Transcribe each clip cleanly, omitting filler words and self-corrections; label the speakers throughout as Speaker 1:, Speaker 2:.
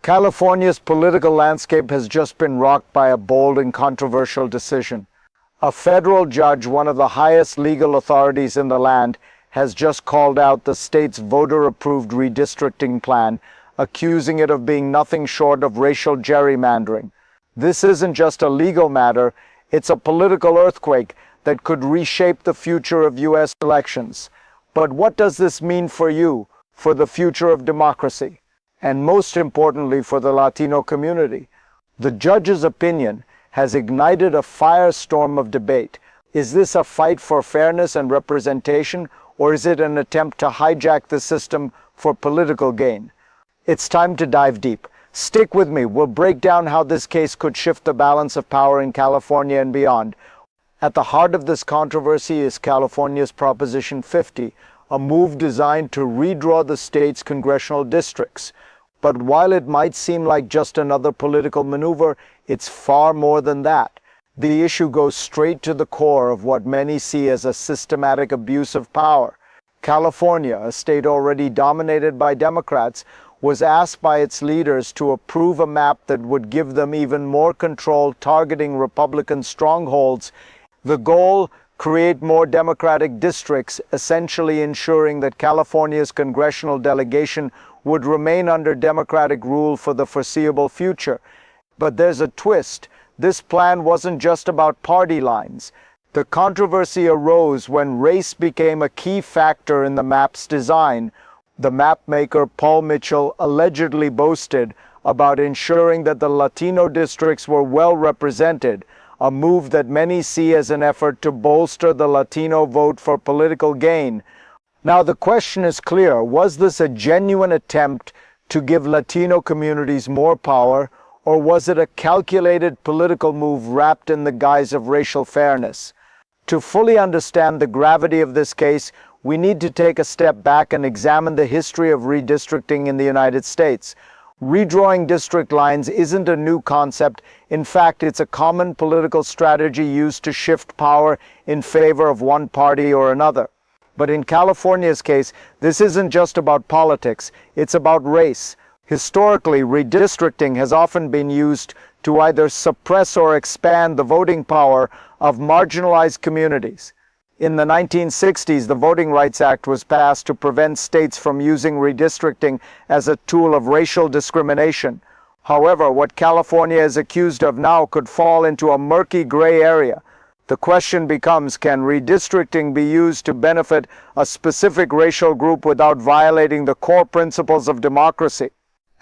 Speaker 1: California's political landscape has just been rocked by a bold and controversial decision. A federal judge, one of the highest legal authorities in the land, has just called out the state's voter-approved redistricting plan, accusing it of being nothing short of racial gerrymandering. This isn't just a legal matter, it's a political earthquake that could reshape the future of U.S. elections. But what does this mean for you, for the future of democracy, and most importantly for the Latino community? The judge's opinion has ignited a firestorm of debate. Is this a fight for fairness and representation, or is it an attempt to hijack the system for political gain? It's time to dive deep. Stick with me. We'll break down how this case could shift the balance of power in California and beyond. At the heart of this controversy is California's Proposition 50, a move designed to redraw the state's congressional districts. But while it might seem like just another political maneuver, it's far more than that. The issue goes straight to the core of what many see as a systematic abuse of power. California, a state already dominated by Democrats, was asked by its leaders to approve a map that would give them even more control targeting Republican strongholds. The goal: create more Democratic districts, essentially ensuring that California's congressional delegation would remain under Democratic rule for the foreseeable future. But there's a twist. This plan wasn't just about party lines. The controversy arose when race became a key factor in the map's design. The map maker, Paul Mitchell, allegedly boasted about ensuring that the Latino districts were well represented, a move that many see as an effort to bolster the Latino vote for political gain. Now the question is clear: was this a genuine attempt to give Latino communities more power, or was it a calculated political move wrapped in the guise of racial fairness? To fully understand the gravity of this case, we need to take a step back and examine the history of redistricting in the United States. Redrawing district lines isn't a new concept. In fact, it's a common political strategy used to shift power in favor of one party or another. But in California's case, this isn't just about politics, it's about race. Historically, redistricting has often been used to either suppress or expand the voting power of marginalized communities. In the 1960s, the Voting Rights Act was passed to prevent states from using redistricting as a tool of racial discrimination. However, what California is accused of now could fall into a murky gray area. The question becomes, can redistricting be used to benefit a specific racial group without violating the core principles of democracy?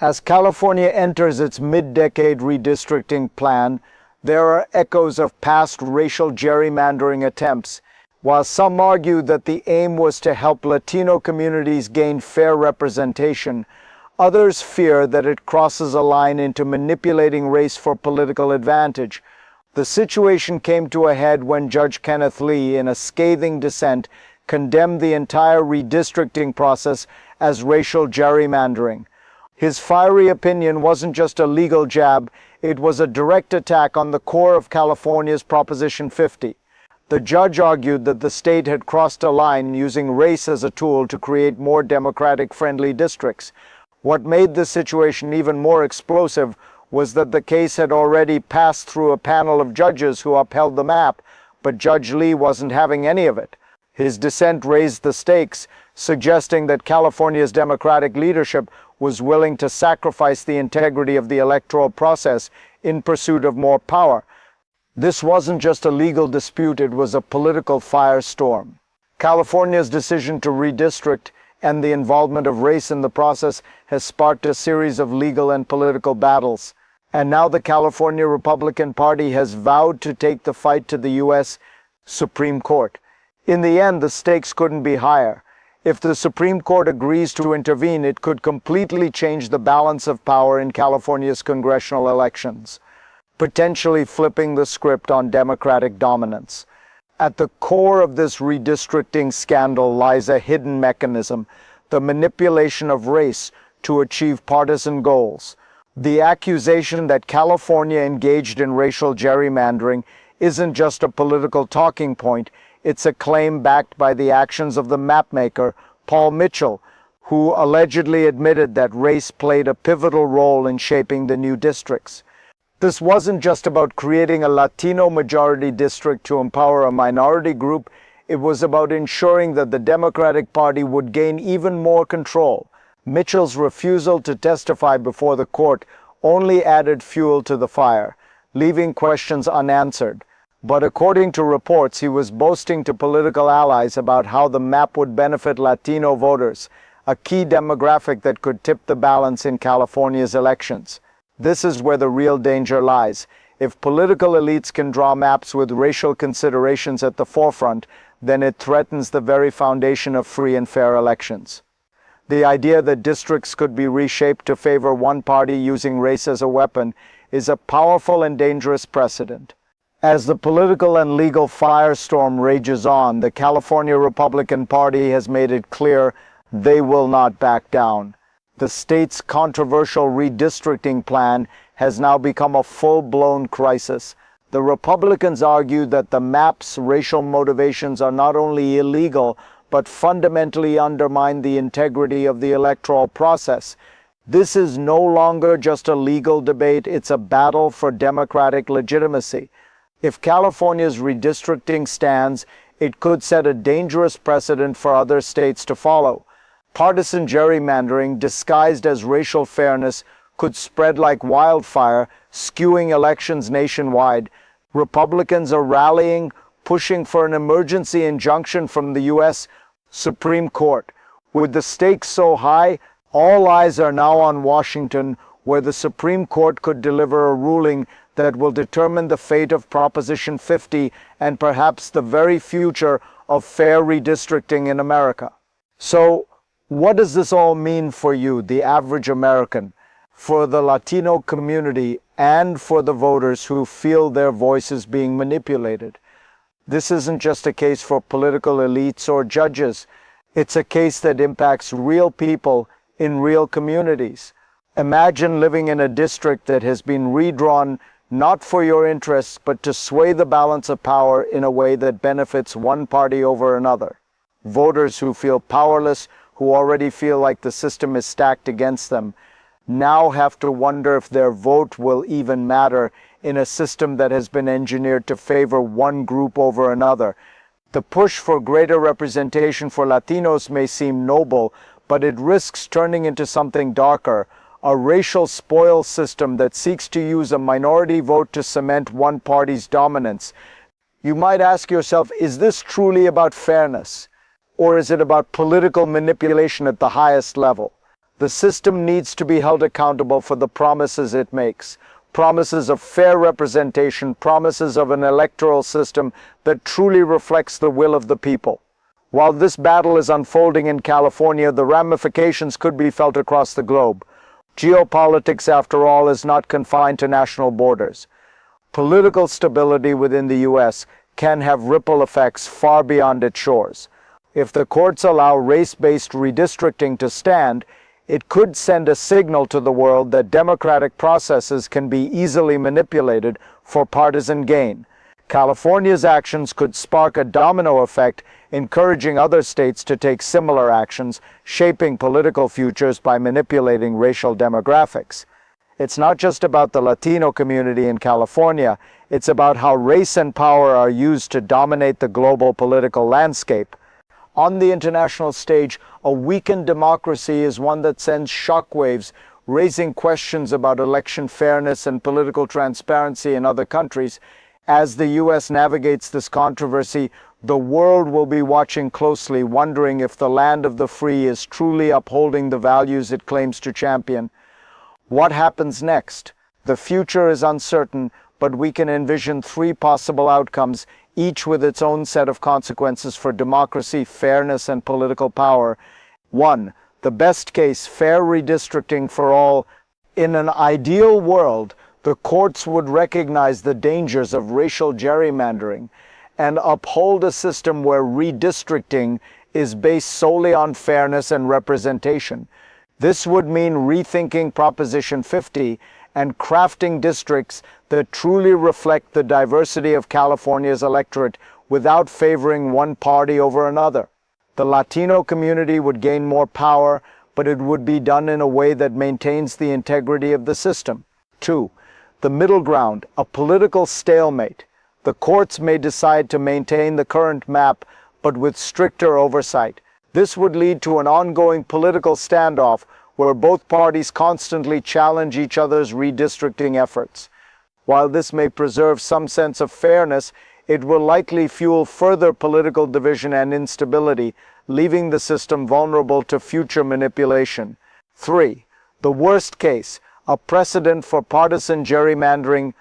Speaker 1: As California enters its mid-decade redistricting plan, there are echoes of past racial gerrymandering attempts. While some argue that the aim was to help Latino communities gain fair representation, others fear that it crosses a line into manipulating race for political advantage. The situation came to a head when Judge Kenneth Lee, in a scathing dissent, condemned the entire redistricting process as racial gerrymandering. His fiery opinion wasn't just a legal jab, it was a direct attack on the core of California's Proposition 50. The judge argued that the state had crossed a line using race as a tool to create more Democratic-friendly districts. What made the situation even more explosive was that the case had already passed through a panel of judges who upheld the map, but Judge Lee wasn't having any of it. His dissent raised the stakes, suggesting that California's Democratic leadership was willing to sacrifice the integrity of the electoral process in pursuit of more power. This wasn't just a legal dispute, it was a political firestorm. California's decision to redistrict and the involvement of race in the process has sparked a series of legal and political battles. And now the California Republican Party has vowed to take the fight to the U.S. Supreme Court. In the end, the stakes couldn't be higher. If the Supreme Court agrees to intervene, it could completely change the balance of power in California's congressional elections, potentially flipping the script on Democratic dominance. At the core of this redistricting scandal lies a hidden mechanism: the manipulation of race to achieve partisan goals. The accusation that California engaged in racial gerrymandering isn't just a political talking point, it's a claim backed by the actions of the mapmaker, Paul Mitchell, who allegedly admitted that race played a pivotal role in shaping the new districts. This wasn't just about creating a Latino majority district to empower a minority group. It was about ensuring that the Democratic Party would gain even more control. Mitchell's refusal to testify before the court only added fuel to the fire, leaving questions unanswered. But according to reports, he was boasting to political allies about how the map would benefit Latino voters, a key demographic that could tip the balance in California's elections. This is where the real danger lies. If political elites can draw maps with racial considerations at the forefront, then it threatens the very foundation of free and fair elections. The idea that districts could be reshaped to favor one party using race as a weapon is a powerful and dangerous precedent. As the political and legal firestorm rages on, the California Republican Party has made it clear they will not back down. The state's controversial redistricting plan has now become a full-blown crisis. The Republicans argue that the map's racial motivations are not only illegal, but fundamentally undermine the integrity of the electoral process. This is no longer just a legal debate, it's a battle for democratic legitimacy. If California's redistricting stands, it could set a dangerous precedent for other states to follow. Partisan gerrymandering, disguised as racial fairness, could spread like wildfire, skewing elections nationwide. Republicans are rallying, pushing for an emergency injunction from the U.S. Supreme Court. With the stakes so high, all eyes are now on Washington, where the Supreme Court could deliver a ruling that will determine the fate of Proposition 50 and perhaps the very future of fair redistricting in America. So, what does this all mean for you, the average American, for the Latino community, and for the voters who feel their voices being manipulated? This isn't just a case for political elites or judges. It's a case that impacts real people in real communities. Imagine living in a district that has been redrawn not for your interests, but to sway the balance of power in a way that benefits one party over another. Voters who feel powerless, who already feel like the system is stacked against them, now have to wonder if their vote will even matter in a system that has been engineered to favor one group over another. The push for greater representation for Latinos may seem noble, but it risks turning into something darker, a racial spoils system that seeks to use a minority vote to cement one party's dominance. You might ask yourself, is this truly about fairness? Or is it about political manipulation at the highest level? The system needs to be held accountable for the promises it makes. Promises of fair representation, promises of an electoral system that truly reflects the will of the people. While this battle is unfolding in California, the ramifications could be felt across the globe. Geopolitics, after all, is not confined to national borders. Political stability within the U.S. can have ripple effects far beyond its shores. If the courts allow race-based redistricting to stand, it could send a signal to the world that democratic processes can be easily manipulated for partisan gain. California's actions could spark a domino effect, encouraging other states to take similar actions, shaping political futures by manipulating racial demographics. It's not just about the Latino community in California, it's about how race and power are used to dominate the global political landscape. On the international stage, a weakened democracy is one that sends shockwaves, raising questions about election fairness and political transparency in other countries. As the U.S. navigates this controversy, the world will be watching closely, wondering if the land of the free is truly upholding the values it claims to champion. What happens next? The future is uncertain, but we can envision three possible outcomes, each with its own set of consequences for democracy, fairness, and political power. 1. The best case, fair redistricting for all. In an ideal world, the courts would recognize the dangers of racial gerrymandering and uphold a system where redistricting is based solely on fairness and representation. This would mean rethinking Proposition 50 and crafting districts that truly reflect the diversity of California's electorate without favoring one party over another. The Latino community would gain more power, but it would be done in a way that maintains the integrity of the system. 2. The middle ground, a political stalemate. The courts may decide to maintain the current map, but with stricter oversight. This would lead to an ongoing political standoff where both parties constantly challenge each other's redistricting efforts. While this may preserve some sense of fairness, it will likely fuel further political division and instability, leaving the system vulnerable to future manipulation. 3. The worst case, a precedent for partisan gerrymandering.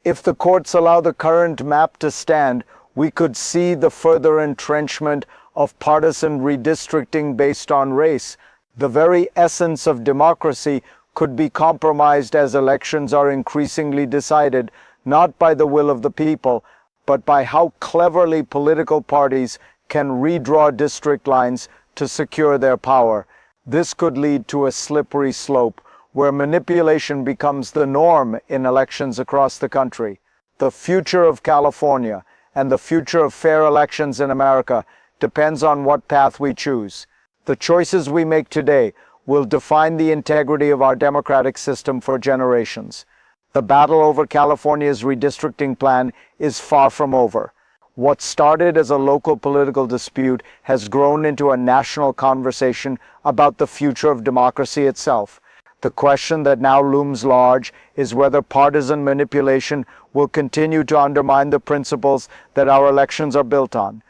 Speaker 1: If the courts allow the current map to stand, we could see the further entrenchment of partisan redistricting based on race. The very essence of democracy could be compromised as elections are increasingly decided not by the will of the people, but by how cleverly political parties can redraw district lines to secure their power. This could lead to a slippery slope where manipulation becomes the norm in elections across the country. The future of California and the future of fair elections in America depends on what path we choose. The choices we make today will define the integrity of our democratic system for generations. The battle over California's redistricting plan is far from over. What started as a local political dispute has grown into a national conversation about the future of democracy itself. The question that now looms large is whether partisan manipulation will continue to undermine the principles that our elections are built on.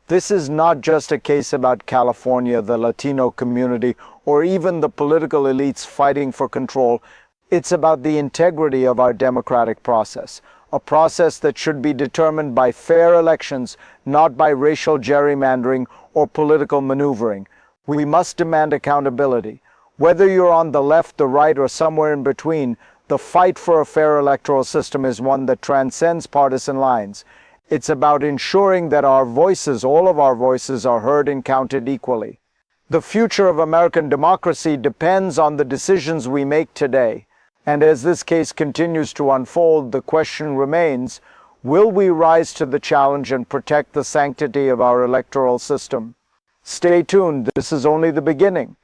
Speaker 1: This is not just a case about California, the Latino community, or even the political elites fighting for control. It's about the integrity of our democratic process, a process that should be determined by fair elections, not by racial gerrymandering or political maneuvering. We must demand accountability. Whether you're on the left, the right, or somewhere in between, the fight for a fair electoral system is one that transcends partisan lines. It's about ensuring that our voices, all of our voices, are heard and counted equally. The future of American democracy depends on the decisions we make today. And as this case continues to unfold, the question remains, will we rise to the challenge and protect the sanctity of our electoral system? Stay tuned, this is only the beginning.